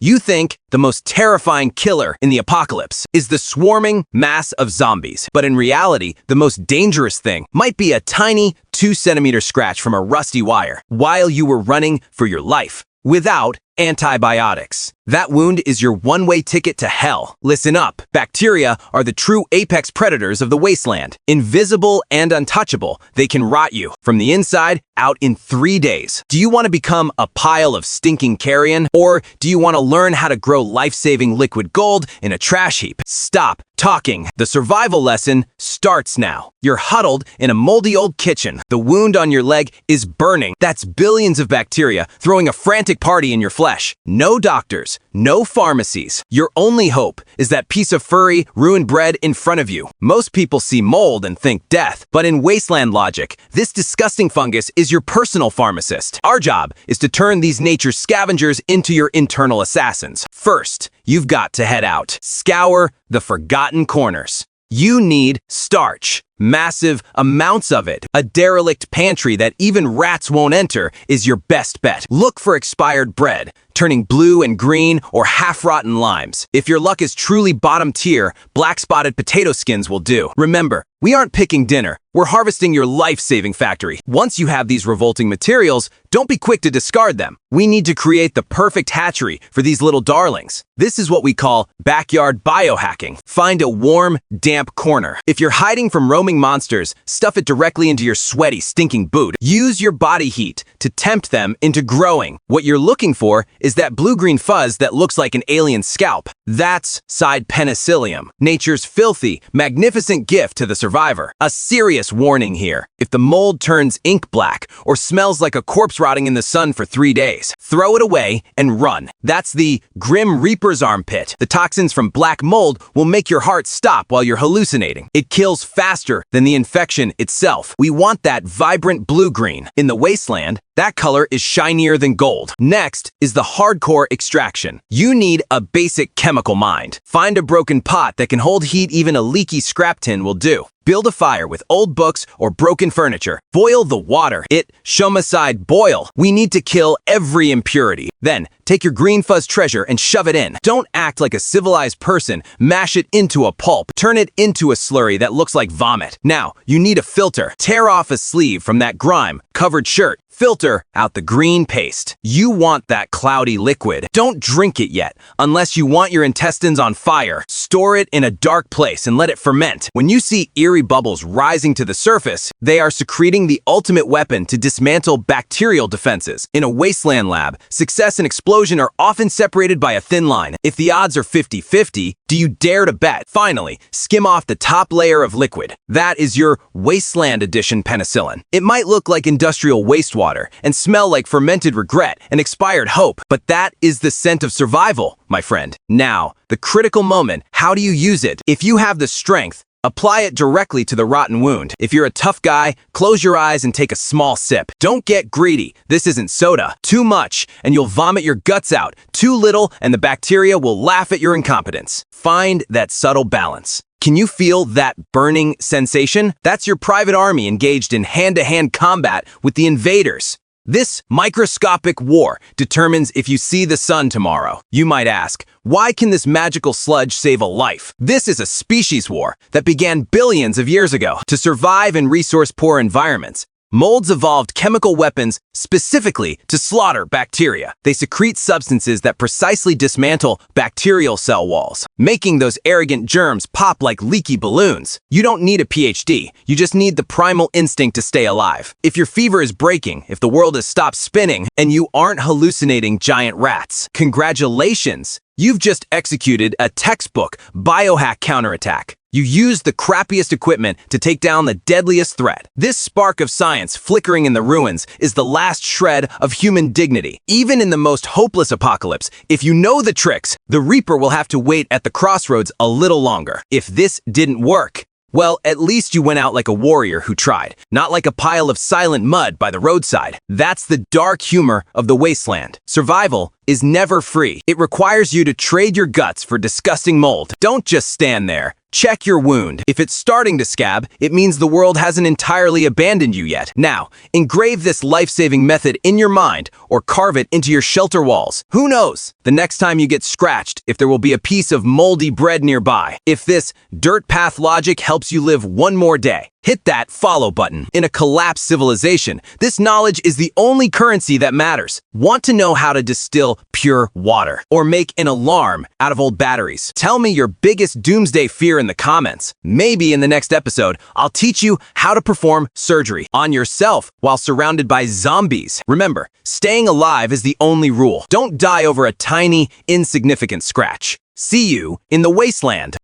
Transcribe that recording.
You think the most terrifying killer in the apocalypse is the swarming mass of zombies. But in reality, the most dangerous thing might be a tiny 2-centimeter scratch from a rusty wire while you were running for your life without antibiotics. That wound is your one-way ticket to hell. Listen up. Bacteria are the true apex predators of the wasteland. Invisible and untouchable, they can rot you from the inside out in 3 days. Do you want to become a pile of stinking carrion? Or do you want to learn how to grow life-saving liquid gold in a trash heap? Stop talking. The survival lesson starts now. You're huddled in a moldy old kitchen. The wound on your leg is burning. That's billions of bacteria throwing a frantic party in your flesh. No doctors, no pharmacies. Your only hope is that piece of furry, ruined bread in front of you. Most people see mold and think death, but in wasteland logic, this disgusting fungus is your personal pharmacist. Our job is to turn these nature's scavengers into your internal assassins. First, you've got to head out. Scour the forgotten corners. You need starch. Massive amounts of it. A derelict pantry that even rats won't enter is your best bet. Look for expired bread, turning blue and green or half-rotten limes. If your luck is truly bottom tier, black-spotted potato skins will do. Remember, we aren't picking dinner. We're harvesting your life-saving factory. Once you have these revolting materials, don't be quick to discard them. We need to create the perfect hatchery for these little darlings. This is what we call backyard biohacking. Find a warm, damp corner. If you're hiding from roaming monsters, stuff it directly into your sweaty, stinking boot. Use your body heat to tempt them into growing. What you're looking for is that blue-green fuzz that looks like an alien scalp. That's side penicillium, nature's filthy, magnificent gift to the survivor. A serious warning here. If the mold turns ink black or smells like a corpse rotting in the sun for 3 days, throw it away and run. That's the Grim Reaper's armpit. The toxins from black mold will make your heart stop while you're hallucinating. It kills faster than the infection itself. We want that vibrant blue-green. In the wasteland, that color is shinier than gold. Next is the hardcore extraction. You need a basic chemical mind. Find a broken pot that can hold heat. Even a leaky scrap tin will do. Build a fire with old books or broken furniture. Boil the water. Shomicide boil. We need to kill every impurity. Then, take your green fuzz treasure and shove it in. Don't act like a civilized person. Mash it into a pulp. Turn it into a slurry that looks like vomit. Now, you need a filter. Tear off a sleeve from that grime-covered shirt. Filter out the green paste. You want that cloudy liquid. Don't drink it yet, unless you want your intestines on fire. Store it in a dark place and let it ferment. When you see eerie bubbles rising to the surface, they are secreting the ultimate weapon to dismantle bacterial defenses. In a wasteland lab, success and explosion are often separated by a thin line. If the odds are 50-50, do you dare to bet? Finally, skim off the top layer of liquid. That is your wasteland edition penicillin. It might look like industrial wastewater and smell like fermented regret and expired hope, but that is the scent of survival, my friend. Now, the critical moment, how do you use it? If you have the strength, apply it directly to the rotten wound. If you're a tough guy, close your eyes and take a small sip. Don't get greedy. This isn't soda. Too much, and you'll vomit your guts out. Too little, and the bacteria will laugh at your incompetence. Find that subtle balance. Can you feel that burning sensation? That's your private army engaged in hand-to-hand combat with the invaders. This microscopic war determines if you see the sun tomorrow. You might ask, why can this magical sludge save a life? This is a species war that began billions of years ago. To survive in resource-poor environments, molds evolved chemical weapons specifically to slaughter bacteria. They secrete substances that precisely dismantle bacterial cell walls, making those arrogant germs pop like leaky balloons. You don't need a PhD, you just need the primal instinct to stay alive. If your fever is breaking, if the world has stopped spinning, and you aren't hallucinating giant rats, congratulations! You've just executed a textbook biohack counterattack. You used the crappiest equipment to take down the deadliest threat. This spark of science flickering in the ruins is the last shred of human dignity. Even in the most hopeless apocalypse, if you know the tricks, the Reaper will have to wait at the crossroads a little longer. If this didn't work, well, at least you went out like a warrior who tried, not like a pile of silent mud by the roadside. That's the dark humor of the wasteland. Survival is never free. It requires you to trade your guts for disgusting mold. Don't just stand there. Check your wound. If it's starting to scab, it means the world hasn't entirely abandoned you yet. Now, engrave this life-saving method in your mind or carve it into your shelter walls. Who knows? The next time you get scratched, if there will be a piece of moldy bread nearby. If this dirt path logic helps you live one more day, hit that follow button. In a collapsed civilization, this knowledge is the only currency that matters. Want to know how to distill pure water or make an alarm out of old batteries? Tell me your biggest doomsday fear in the comments. Maybe in the next episode, I'll teach you how to perform surgery on yourself while surrounded by zombies. Remember, staying alive is the only rule. Don't die over a tiny, insignificant scratch. See you in the wasteland.